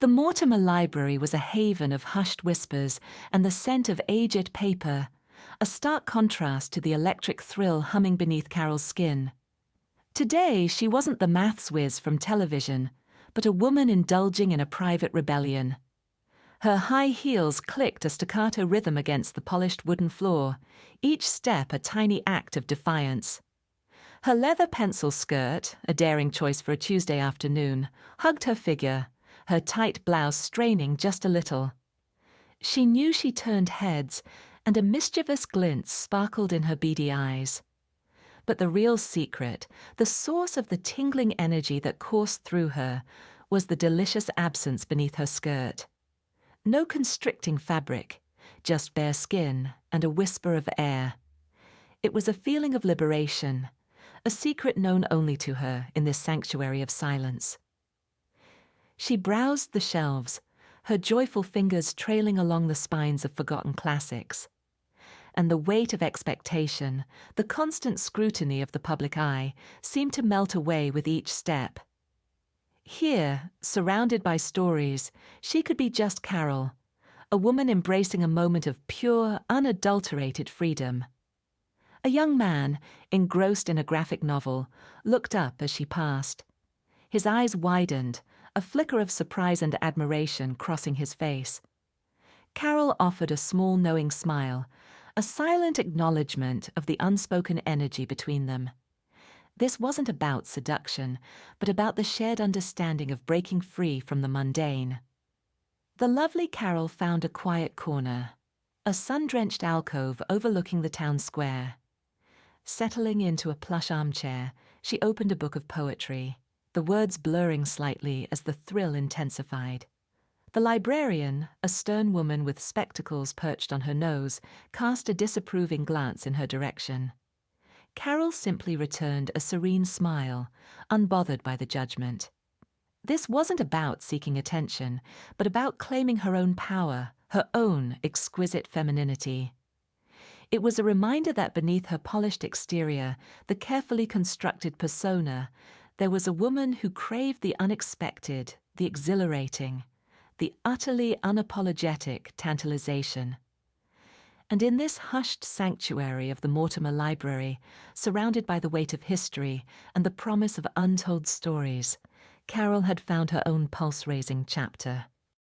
The Mortimer Library was a haven of hushed whispers and the scent of aged paper, a stark contrast to the electric thrill humming beneath Carol's skin. Today, she wasn't the maths whiz from television, but a woman indulging in a private rebellion. Her high heels clicked a staccato rhythm against the polished wooden floor, each step a tiny act of defiance. Her leather pencil skirt, a daring choice for a Tuesday afternoon, hugged her figure, her tight blouse straining just a little. She knew she turned heads, and a mischievous glint sparkled in her beady eyes. But the real secret, the source of the tingling energy that coursed through her, was the delicious absence beneath her skirt. No constricting fabric, just bare skin and a whisper of air. It was a feeling of liberation, a secret known only to her in this sanctuary of silence. She browsed the shelves, her joyful fingers trailing along the spines of forgotten classics. And the weight of expectation, the constant scrutiny of the public eye, seemed to melt away with each step. Here, surrounded by stories, she could be just Carol, a woman embracing a moment of pure, unadulterated freedom. A young man, engrossed in a graphic novel, looked up as she passed. His eyes widened, a flicker of surprise and admiration crossing his face. Carol offered a small knowing smile, a silent acknowledgement of the unspoken energy between them. This wasn't about seduction, but about the shared understanding of breaking free from the mundane. The lovely Carol found a quiet corner, a sun-drenched alcove overlooking the town square. Settling into a plush armchair, she opened a book of poetry, the words blurring slightly as the thrill intensified. The librarian, a stern woman with spectacles perched on her nose, cast a disapproving glance in her direction. Carol simply returned a serene smile, unbothered by the judgment. This wasn't about seeking attention, but about claiming her own power, her own exquisite femininity. It was a reminder that beneath her polished exterior, the carefully constructed persona, there was a woman who craved the unexpected, the exhilarating, the utterly unapologetic tantalization. And in this hushed sanctuary of the Mortimer Library, surrounded by the weight of history and the promise of untold stories, Carol had found her own pulse-raising chapter.